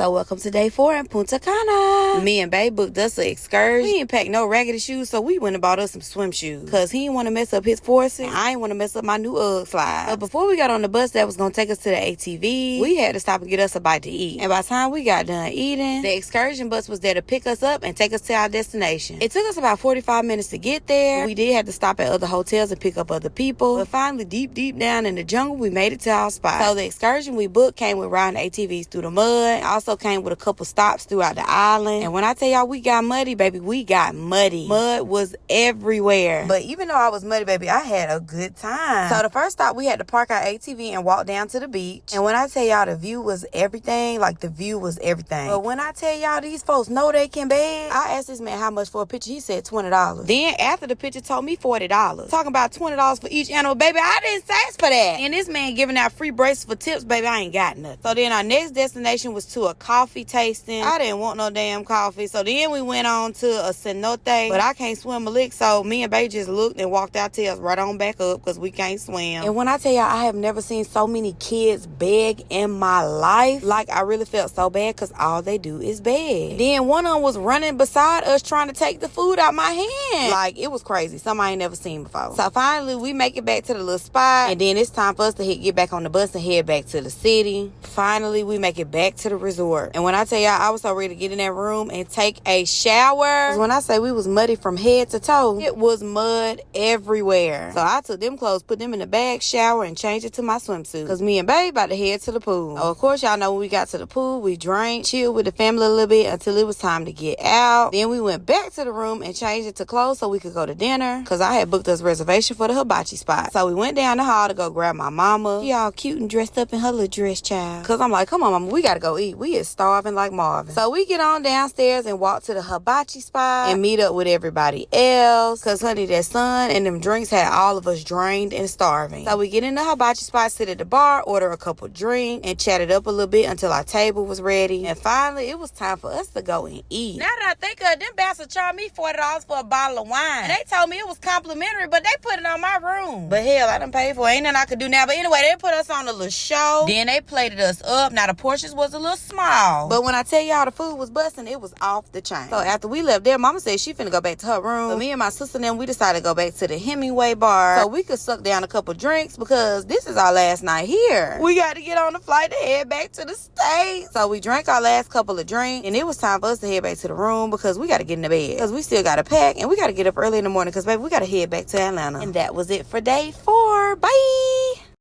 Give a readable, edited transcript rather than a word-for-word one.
So welcome to day 4 in Punta Cana. Me and Babe booked us an excursion. We didn't pack no raggedy shoes, so we went and bought us some swim shoes. Cause he didn't want to mess up his forces. I didn't want to mess up my new Ugg slide. But before we got on the bus that was gonna take us to the ATV, we had to stop and get us a bite to eat. And by the time we got done eating, the excursion bus was there to pick us up and take us to our destination. It took us about 45 minutes to get there. We did have to stop at other hotels and pick up other people. But finally, deep down in the jungle, we made it to our spot. So the excursion we booked came with riding ATVs through the mud. Also came with a couple stops throughout the island. And when I tell y'all we got muddy, baby, we got muddy. Mud was everywhere. But even though I was muddy, baby, I had a good time. So the first stop, we had to park our ATV and walk down to the beach. And when I tell y'all the view was everything, like the view was everything. But when I tell y'all these folks know they can beg, I asked this man how much for a picture. He said $20. Then after the picture told me $40. Talking about $20 for each animal, baby, I didn't ask for that. And this man giving out free bracelets for tips, baby, I ain't got nothing. So then our next destination was to a coffee tasting. I didn't want no damn coffee. So then we went on to a cenote, but I can't swim a lick. So me and Babe just looked and walked our tails right on back up because we can't swim. And when I tell y'all, I have never seen so many kids beg in my life. Like, I really felt so bad because all they do is beg. Then one of them was running beside us trying to take the food out my hand. Like, it was crazy. Something I ain't never seen before. So finally, we make it back to the little spot. And then it's time for us to get back on the bus and head back to the city. Finally, we make it back to the resort. And when I tell y'all, I was so ready to get in that room and take a shower. 'Cause when I say we was muddy from head to toe, it was mud everywhere. So I took them clothes, put them in the bag, shower, and changed it to my swimsuit. Because me and Babe about to head to the pool. Oh, of course, y'all know when we got to the pool, we drank, chilled with the family a little bit until it was time to get out. Then we went back to the room and changed it to clothes so we could go to dinner. Because I had booked us reservation for the Hibachi spot. So we went down the hall to go grab my mama. She all cute and dressed up in her little dress, child. Because I'm like, come on, mama, we got to go eat. We is starving like Marvin. So we get on downstairs and walk to the Hibachi spot and meet up with everybody else. Because, honey, that sun and them drinks had all of us drained and starving. So we get in the Hibachi spot, sit at the bar, order a couple drinks, and chat it up a little bit until our table was ready. And finally, it was time for us to go and eat. Now that I think of it, them bastards charged me $40 for a bottle of wine. And they told me it was complimentary, but they put it on my room. But hell, I done paid for it. Ain't nothing I could do now. But anyway, they put us on a little show. Then they plated us up. Now, the portions was a little small. But when I tell y'all the food was busting, it was off the chain. So after we left there, mama said she finna go back to her room. So me and my sister and them, we decided to go back to the Hemingway bar so we could suck down a couple drinks because this is our last night here. We got to get on the flight to head back to the States. So we drank our last couple of drinks and it was time for us to head back to the room because we got to get in the bed. Because we still got to pack and we got to get up early in the morning because, baby, we got to head back to Atlanta. And that was it for day 4. Bye!